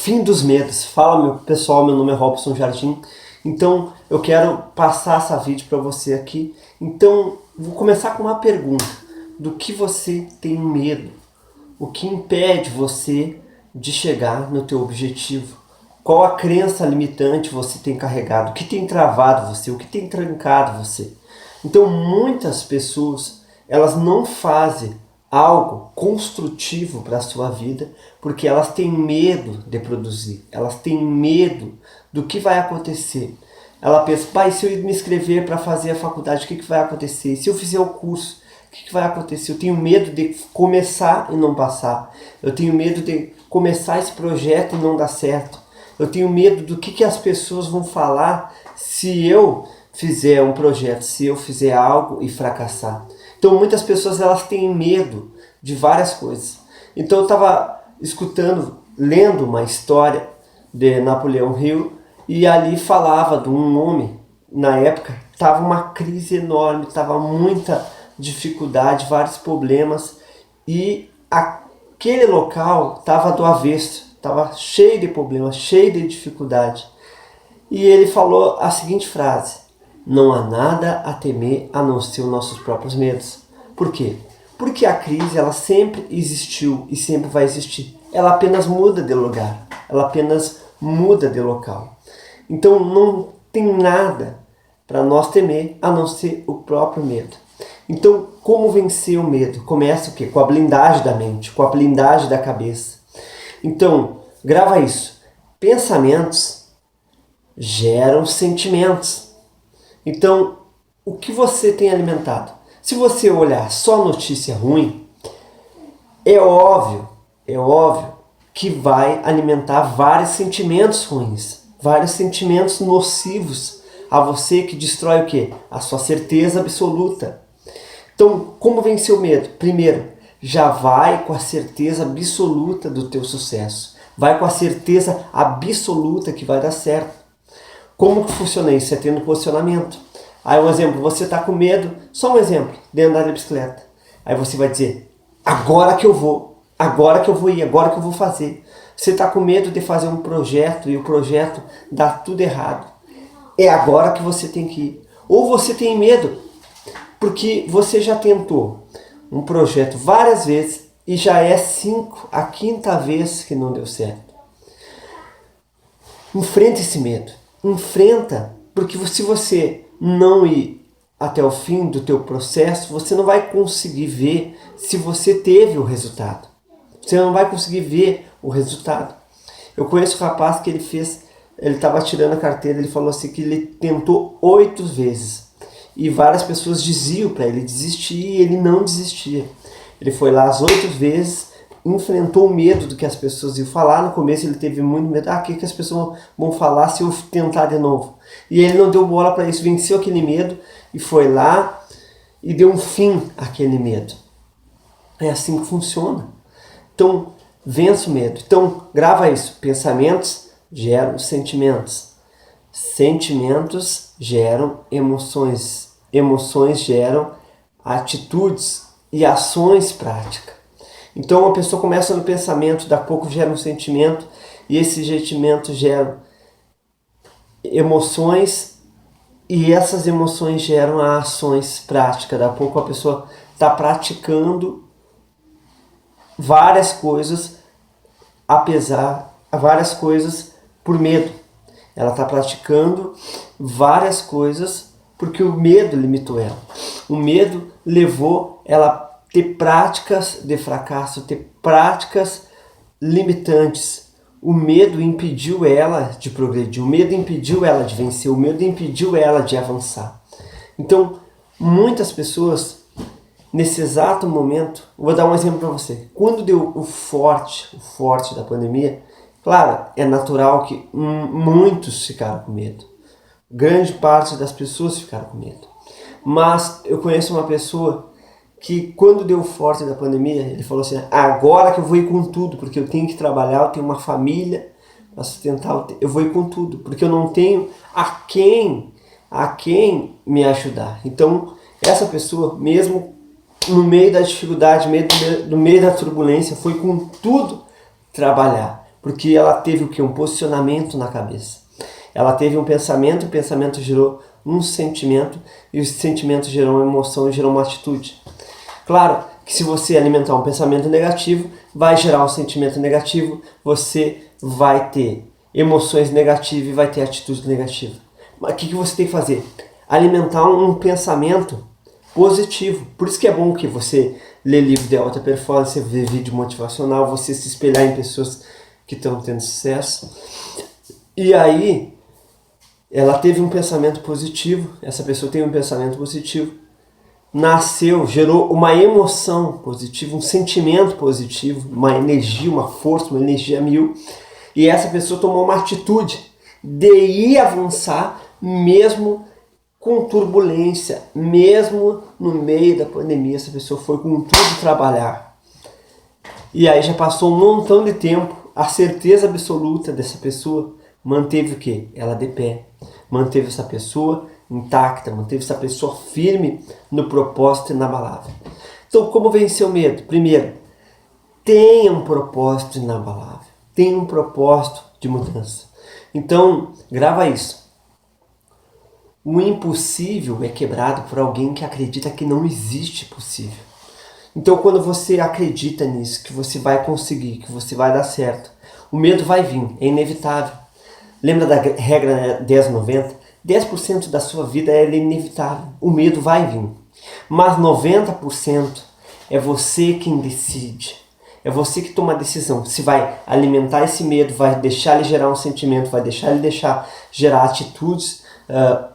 fim dos medos. Fala, meu pessoal, meu nome é Robson Jardim. Então, eu quero passar essa vídeo para você aqui. Então, vou começar com uma pergunta. Do que você tem medo? O que impede você de chegar no teu objetivo? Qual a crença limitante você tem carregado? O que tem travado você? O que tem trancado você? Então, muitas pessoas, elas não fazem algo construtivo para a sua vida porque elas têm medo de produzir, elas têm medo do que vai acontecer. Ela pensa, pai, se eu me inscrever para fazer a faculdade, o que vai acontecer? Se eu fizer o curso, o que vai acontecer? Eu tenho medo de começar e não passar. Eu tenho medo de começar esse projeto e não dar certo. Eu tenho medo do que as pessoas vão falar se eu fizer um projeto, se eu fizer algo e fracassar. Então muitas pessoas elas têm medo de várias coisas. Então eu estava lendo uma história de Napoleão Hill e ali falava de um homem, na época estava uma crise enorme, estava muita dificuldade, vários problemas e aquele local estava do avesso, estava cheio de problemas, cheio de dificuldade. E ele falou a seguinte frase: não há nada a temer a não ser os nossos próprios medos. Por quê? Porque a crise ela sempre existiu e sempre vai existir. Ela apenas muda de lugar, ela apenas muda de local. Então não tem nada para nós temer a não ser o próprio medo. Então, como vencer o medo? Começa o quê? Com a blindagem da mente, com a blindagem da cabeça. Então, grava isso. Pensamentos geram sentimentos. Então, o que você tem alimentado? Se você olhar só notícia ruim, é óbvio que vai alimentar vários sentimentos ruins, vários sentimentos nocivos a você, que destrói o quê? A sua certeza absoluta. Então, como vencer o medo? Primeiro, já vai com a certeza absoluta do teu sucesso. Vai com a certeza absoluta que vai dar certo. Como que funciona isso? É tendo posicionamento. Aí um exemplo, você está com medo, só um exemplo, de andar de bicicleta. Aí você vai dizer, agora que eu vou ir, agora que eu vou fazer. Você está com medo de fazer um projeto e o projeto dá tudo errado. É agora que você tem que ir. Ou você tem medo porque você já tentou um projeto várias vezes e já é a quinta vez que não deu certo. Enfrenta esse medo. Enfrenta, porque se você não ir até o fim do teu processo, você não vai conseguir ver se você teve o resultado. Você não vai conseguir ver o resultado. Eu conheço um rapaz que ele estava tirando a carteira, ele falou assim que ele tentou 8 vezes. E várias pessoas diziam para ele desistir e ele não desistia. Ele foi lá as 8 vezes, enfrentou o medo do que as pessoas iam falar. No começo ele teve muito medo. O que as pessoas vão falar se eu tentar de novo? E ele não deu bola para isso, venceu aquele medo e foi lá e deu um fim àquele medo. É assim que funciona. Então, vença o medo. Então, grava isso. Pensamentos geram sentimentos. Sentimentos geram emoções. Emoções geram atitudes e ações práticas. Então, uma pessoa começa no pensamento, daqui a pouco gera um sentimento, e esse sentimento gera emoções, e essas emoções geram ações práticas. Daqui a pouco a pessoa está praticando várias coisas, várias coisas por medo. Ela está praticando várias coisas porque o medo limitou ela. O medo levou ela a ter práticas de fracasso, ter práticas limitantes. O medo impediu ela de progredir, o medo impediu ela de vencer, o medo impediu ela de avançar. Então, muitas pessoas, nesse exato momento, vou dar um exemplo para você. Quando deu o forte da pandemia, claro, é natural que muitos ficaram com medo. Grande parte das pessoas ficaram com medo. Mas eu conheço uma pessoa que quando deu o forte da pandemia, ele falou assim, agora que eu vou ir com tudo, porque eu tenho que trabalhar, eu tenho uma família para sustentar, eu vou ir com tudo, porque eu não tenho a quem me ajudar. Então, essa pessoa, mesmo no meio da dificuldade, no meio da turbulência, foi com tudo trabalhar. Porque ela teve o quê? Um posicionamento na cabeça. Ela teve um pensamento, o pensamento gerou um sentimento, e o sentimento gerou uma emoção e gerou uma atitude. Claro que se você alimentar um pensamento negativo, vai gerar um sentimento negativo, você vai ter emoções negativas e vai ter atitude negativa. Mas o que você tem que fazer? Alimentar um pensamento positivo. Por isso que é bom que você lê livro de alta performance, vê vídeo motivacional, você se espelhar em pessoas que estão tendo sucesso. E aí, ela teve um pensamento positivo, essa pessoa tem um pensamento positivo, nasceu, gerou uma emoção positiva, um sentimento positivo, uma energia, uma força, uma energia mil, e essa pessoa tomou uma atitude de ir avançar mesmo com turbulência, mesmo no meio da pandemia, essa pessoa foi com tudo trabalhar. E aí já passou um montão de tempo, a certeza absoluta dessa pessoa manteve o quê? Ela de pé, manteve essa pessoa intacta, manteve essa pessoa firme no propósito inabalável. Então, como vencer o medo? Primeiro, tenha um propósito inabalável, tenha um propósito de mudança. Então, grava isso. O impossível é quebrado por alguém que acredita que não existe possível. Então, quando você acredita nisso, que você vai conseguir, que você vai dar certo, o medo vai vir, é inevitável. Lembra da regra 10-90? 10% da sua vida é inevitável. O medo vai vir. Mas 90% é você quem decide. É você que toma a decisão. Se vai alimentar esse medo, vai deixar ele gerar um sentimento, vai deixar ele gerar atitudes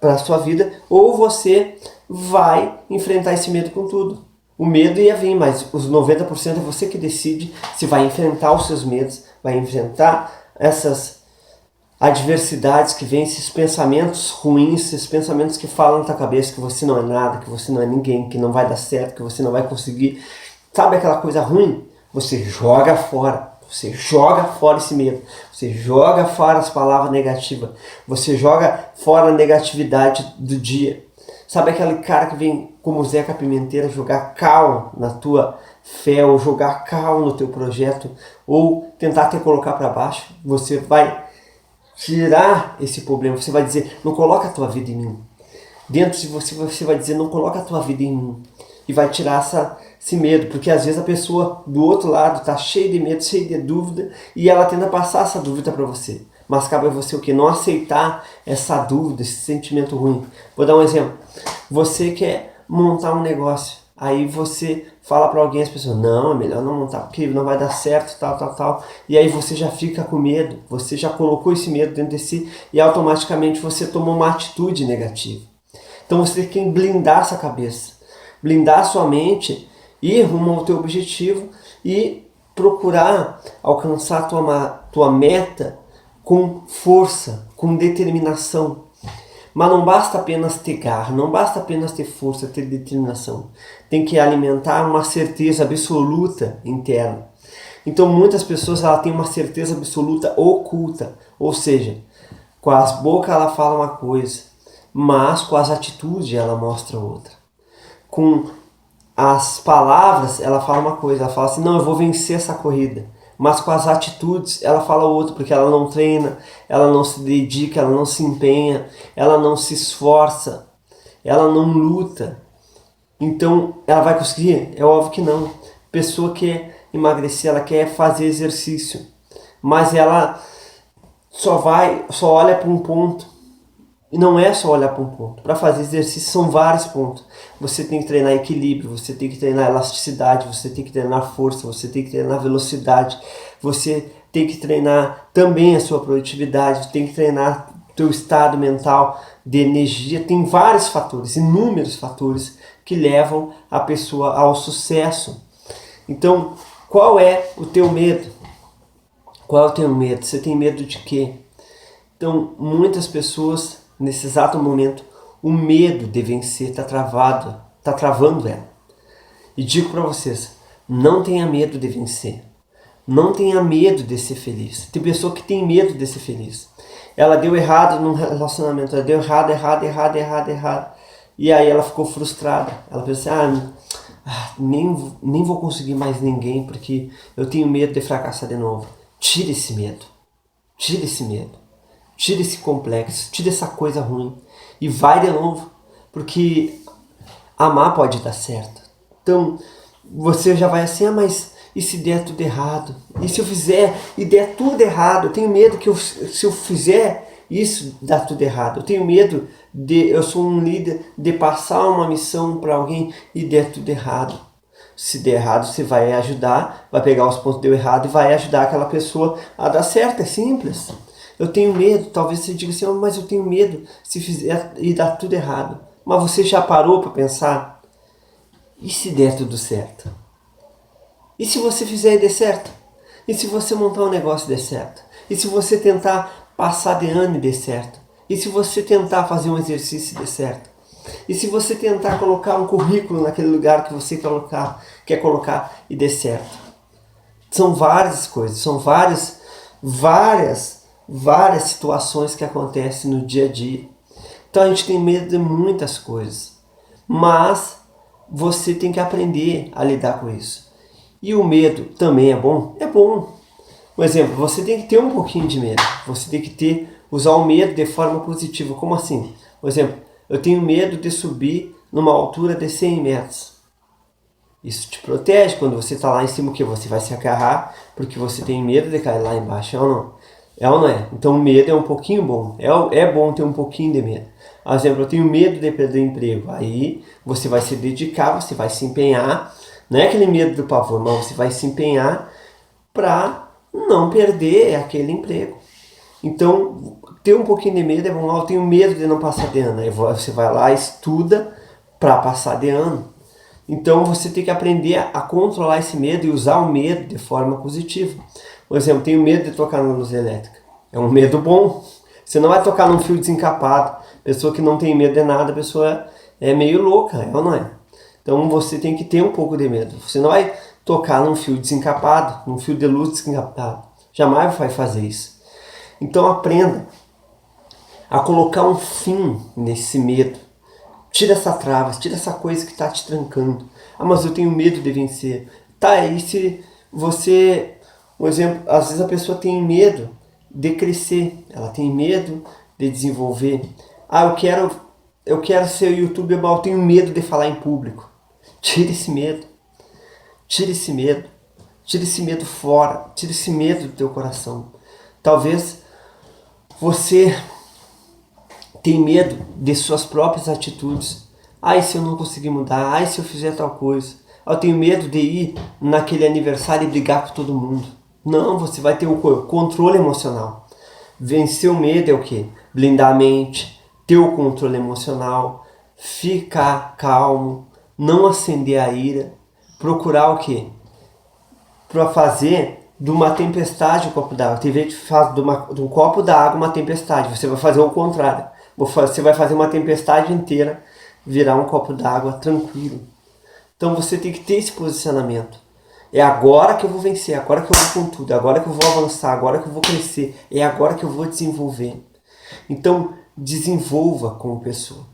para a sua vida, ou você vai enfrentar esse medo com tudo. O medo ia vir, mas os 90% é você que decide se vai enfrentar os seus medos, vai enfrentar essas adversidades que vêm, esses pensamentos ruins, esses pensamentos que falam na tua cabeça que você não é nada, que você não é ninguém, que não vai dar certo, que você não vai conseguir. Sabe aquela coisa ruim? Você joga fora. Você joga fora esse medo. Você joga fora as palavras negativas. Você joga fora a negatividade do dia. Sabe aquele cara que vem como Zeca Pimenteira jogar cal na tua fé, ou jogar cal no teu projeto, ou tentar te colocar para baixo? Você vai tirar esse problema. Você vai dizer, não coloca a tua vida em mim. Dentro de você vai dizer, não coloca a tua vida em mim. E vai tirar esse medo, porque às vezes a pessoa do outro lado está cheia de medo, cheia de dúvida, e ela tenta passar essa dúvida para você. Mas cabe a você o quê? Não aceitar essa dúvida, esse sentimento ruim. Vou dar um exemplo. Você quer montar um negócio, aí você fala para alguém, as pessoas, não, é melhor não montar, porque não vai dar certo, tal. E aí você já fica com medo, você já colocou esse medo dentro de si, e automaticamente você toma uma atitude negativa. Então você tem que blindar essa cabeça, blindar sua mente, ir rumo ao teu objetivo e procurar alcançar a tua meta com força, com determinação. Mas não basta apenas ter garra, não basta apenas ter força, ter determinação. Tem que alimentar uma certeza absoluta interna. Então muitas pessoas ela têm uma certeza absoluta oculta, ou seja, com as bocas ela fala uma coisa, mas com as atitudes ela mostra outra. Com as palavras ela fala uma coisa, ela fala assim, não, eu vou vencer essa corrida. Mas com as atitudes ela fala outra, porque ela não treina, ela não se dedica, ela não se empenha, ela não se esforça, ela não luta. Então ela vai conseguir? É óbvio que não. Pessoa quer emagrecer, ela quer fazer exercício, mas ela só olha para um ponto. E não é só olhar para um ponto. Para fazer exercício são vários pontos. Você tem que treinar equilíbrio, você tem que treinar elasticidade, você tem que treinar força, você tem que treinar velocidade, você tem que treinar também a sua produtividade, tem que treinar o teu estado mental de energia. Tem vários fatores, inúmeros fatores que levam a pessoa ao sucesso. Então, qual é o teu medo? Qual é o teu medo? Você tem medo de quê? Então, muitas pessoas nesse exato momento, o medo de vencer está travando ela. E digo para vocês, não tenha medo de vencer. Não tenha medo de ser feliz. Tem pessoa que tem medo de ser feliz. Ela deu errado num relacionamento, ela deu errado. E aí ela ficou frustrada. Ela pensou nem vou conseguir mais ninguém porque eu tenho medo de fracassar de novo. Tira esse medo. Tira esse medo. Tira esse complexo. Tira essa coisa ruim. E vai de novo. Porque amar pode dar certo. Então, você já vai assim, mas e se der tudo errado? E se eu fizer e der tudo errado? Eu tenho medo que se eu fizer isso, dá tudo errado. Eu tenho medo eu sou um líder, de passar uma missão para alguém e der tudo errado. Se der errado, você vai ajudar, vai pegar os pontos que deu errado e vai ajudar aquela pessoa a dar certo. É simples. Eu tenho medo, talvez você diga assim, mas eu tenho medo se fizer e dar tudo errado. Mas você já parou para pensar? E se der tudo certo? E se você fizer e der certo? E se você montar um negócio e der certo? E se você tentar passar de ano e der certo? E se você tentar fazer um exercício e der certo? E se você tentar colocar um currículo naquele lugar que você quer colocar e der certo? São várias coisas, são várias situações que acontecem no dia a dia. Então a gente tem medo de muitas coisas, mas você tem que aprender a lidar com isso. E o medo também é bom? É bom. Por exemplo, você tem que ter um pouquinho de medo. Você tem que usar o medo de forma positiva. Como assim? Por exemplo, eu tenho medo de subir numa altura de 100 metros. Isso te protege quando você está lá em cima, que você vai se agarrar, porque você tem medo de cair lá embaixo, é ou não? É ou não é? Então o medo é um pouquinho bom. É bom ter um pouquinho de medo. Por exemplo, eu tenho medo de perder o emprego. Aí você vai se dedicar, você vai se empenhar. Não é aquele medo do pavor, mas você vai se empenhar para não perder aquele emprego. Então, ter um pouquinho de medo é bom. Eu tenho medo de não passar de ano. Aí você vai lá, estuda para passar de ano. Então, você tem que aprender a controlar esse medo e usar o medo de forma positiva. Por exemplo, tenho medo de tocar na luz elétrica. É um medo bom. Você não vai tocar num fio desencapado. Pessoa que não tem medo de nada, a pessoa é meio louca, é ou não é? Então, você tem que ter um pouco de medo. Você não vai tocar num fio desencapado, num fio de luz desencapado. Jamais vai fazer isso. Então aprenda a colocar um fim nesse medo. Tira essa trava, tira essa coisa que está te trancando. Ah, mas eu tenho medo de vencer. Tá, e se você... Um exemplo, às vezes a pessoa tem medo de crescer. Ela tem medo de desenvolver. Ah, eu quero ser youtuber, mas eu tenho medo de falar em público. Tira esse medo. Tira esse medo. Tira esse medo fora. Tira esse medo do teu coração. Talvez você tem medo de suas próprias atitudes. Ai, se eu não conseguir mudar. Ai, se eu fizer tal coisa. Eu tenho medo de ir naquele aniversário e brigar com todo mundo. Não, você vai ter o controle emocional. Vencer o medo é o quê? Blindar a mente, ter o controle emocional, ficar calmo, não acender a ira, procurar o quê? Para fazer de uma tempestade um copo d'água. Tem gente que faz de um copo d'água uma tempestade. Você vai fazer o contrário. Você vai fazer uma tempestade inteira virar um copo d'água tranquilo. Então você tem que ter esse posicionamento. É agora que eu vou vencer, agora que eu vou com tudo, agora que eu vou avançar, agora que eu vou crescer, é agora que eu vou desenvolver. Então desenvolva como pessoa.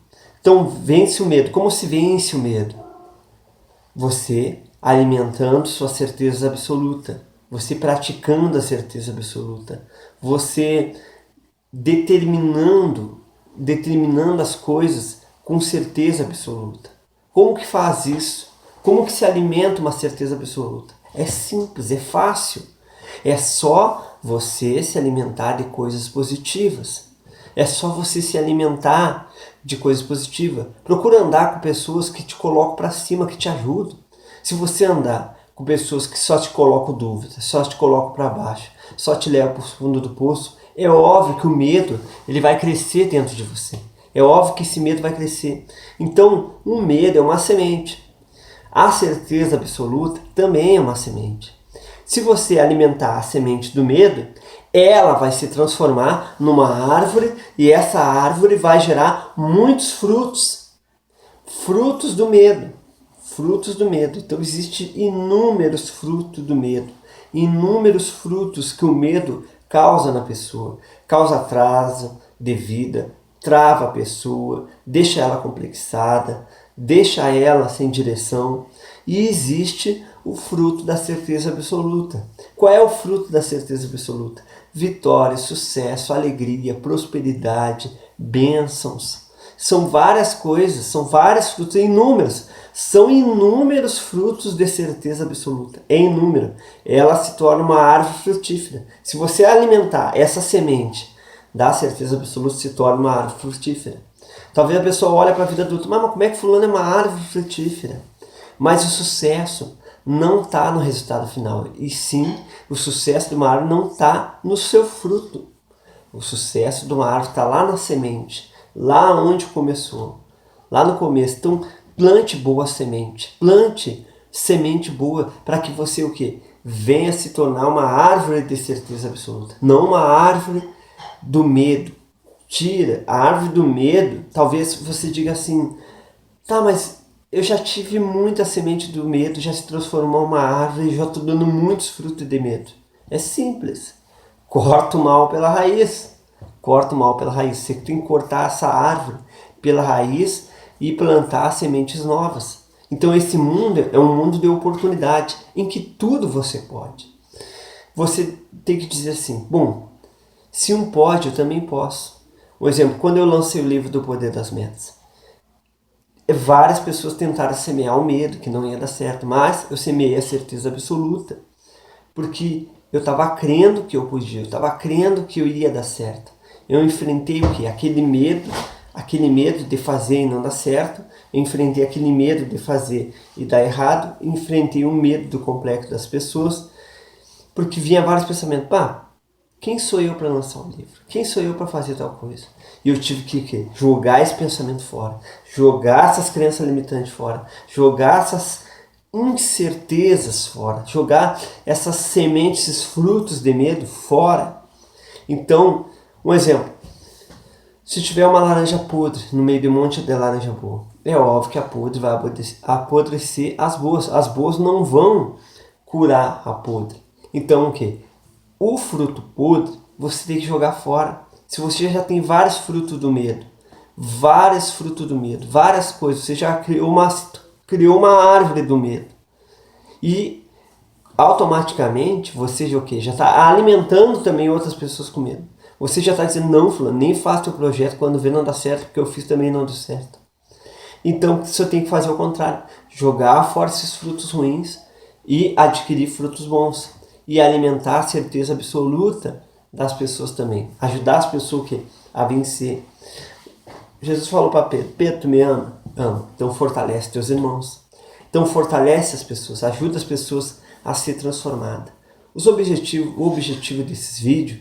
Então vence o medo. Como se vence o medo? Você alimentando sua certeza absoluta, você praticando a certeza absoluta, você determinando as coisas com certeza absoluta. Como que faz isso? Como que se alimenta uma certeza absoluta? É simples, é fácil. É só você se alimentar de coisas positivas. É só você se alimentar de coisas positivas. Procura andar com pessoas que te colocam para cima, que te ajudam. Se você andar com pessoas que só te colocam dúvidas, só te colocam para baixo, só te levam para o fundo do poço, é óbvio que o medo ele vai crescer dentro de você. É óbvio que esse medo vai crescer. Então, o medo é uma semente. A certeza absoluta também é uma semente. Se você alimentar a semente do medo, ela vai se transformar numa árvore e essa árvore vai gerar muitos frutos. Frutos do medo. Frutos do medo. Então existem inúmeros frutos do medo. Inúmeros frutos que o medo causa na pessoa. Causa atraso de vida, trava a pessoa, deixa ela complexada, deixa ela sem direção. E existe o fruto da certeza absoluta. Qual é o fruto da certeza absoluta? Vitória, sucesso, alegria, prosperidade, bênçãos. São várias coisas, são vários frutos, inúmeros. São inúmeros frutos de certeza absoluta. É inúmero. Ela se torna uma árvore frutífera. Se você alimentar essa semente da certeza absoluta, se torna uma árvore frutífera. Talvez a pessoa olhe para a vida adulta, mas como é que fulano é uma árvore frutífera? Mas o sucesso não está no resultado final. E sim, o sucesso de uma árvore não está no seu fruto. O sucesso de uma árvore está lá na semente, lá onde começou, lá no começo. Então, plante boa semente, plante semente boa para que você o quê? Venha se tornar uma árvore de certeza absoluta, não uma árvore do medo. Tira a árvore do medo. Talvez você diga assim, tá, mas eu já tive muita semente do medo, já se transformou uma árvore e já estou dando muitos frutos de medo. É simples. Corta o mal pela raiz. Corta o mal pela raiz. Você tem que cortar essa árvore pela raiz e plantar sementes novas. Então esse mundo é um mundo de oportunidade, em que tudo você pode. Você tem que dizer assim, bom, se um pode, eu também posso. Por exemplo, quando eu lancei o livro do Poder das Metas, várias pessoas tentaram semear o medo, que não ia dar certo, mas eu semeei a certeza absoluta, porque eu estava crendo que eu podia, eu estava crendo que eu iria dar certo. Eu enfrentei o quê? Aquele medo de fazer e não dar certo, eu enfrentei aquele medo de fazer e dar errado, enfrentei o medo do complexo das pessoas, porque vinha vários pensamentos, quem sou eu para lançar um livro? Quem sou eu para fazer tal coisa? E eu tive que jogar esse pensamento fora, jogar essas crenças limitantes fora, jogar essas incertezas fora, jogar essas sementes, esses frutos de medo fora. Então, um exemplo, se tiver uma laranja podre no meio de um monte de laranja boa, é óbvio que a podre vai apodrecer as boas. As boas não vão curar a podre. Então o quê? O fruto podre você tem que jogar fora. Se você já tem vários frutos do medo, várias coisas, você já criou uma árvore do medo. E automaticamente você já está alimentando também outras pessoas com medo. Você já está dizendo, não, fulano, nem faço teu projeto, quando vê não dá certo, porque eu fiz também não deu certo. Então você tem que fazer o contrário, jogar fora esses frutos ruins e adquirir frutos bons. E alimentar a certeza absoluta das pessoas também. Ajudar as pessoas a vencer. Jesus falou para Pedro, Pedro, tu me ama? Amo. Então fortalece teus irmãos. Então fortalece as pessoas, ajuda as pessoas a ser transformadas. O objetivo desses vídeos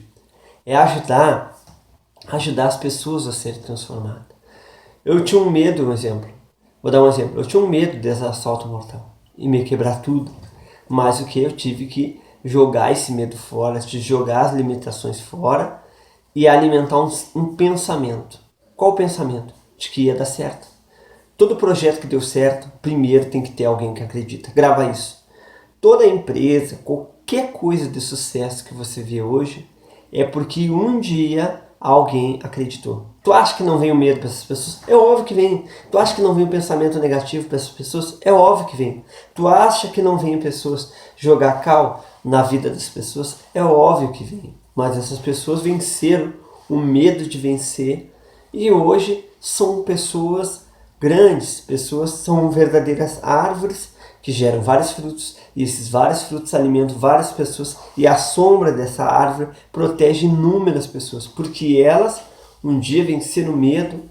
é ajudar as pessoas a serem transformadas. Eu tinha um medo, vou dar um exemplo. Eu tinha um medo desse assalto mortal e me quebrar tudo. Mas o que? Eu tive que jogar esse medo fora, de jogar as limitações fora e alimentar um pensamento. Qual o pensamento? De que ia dar certo. Todo projeto que deu certo, primeiro tem que ter alguém que acredita. Grava isso. Toda empresa, qualquer coisa de sucesso que você vê hoje, é porque um dia alguém acreditou. Tu acha que não vem o medo para essas pessoas? É óbvio que vem. Tu acha que não vem o pensamento negativo para essas pessoas? É óbvio que vem. Tu acha que não vem pessoas jogar cal na vida das pessoas? É óbvio que vem. Mas essas pessoas venceram o medo de vencer e hoje são pessoas grandes, pessoas são verdadeiras árvores que geram vários frutos, e esses vários frutos alimentam várias pessoas, e a sombra dessa árvore protege inúmeras pessoas, porque elas um dia venceram o medo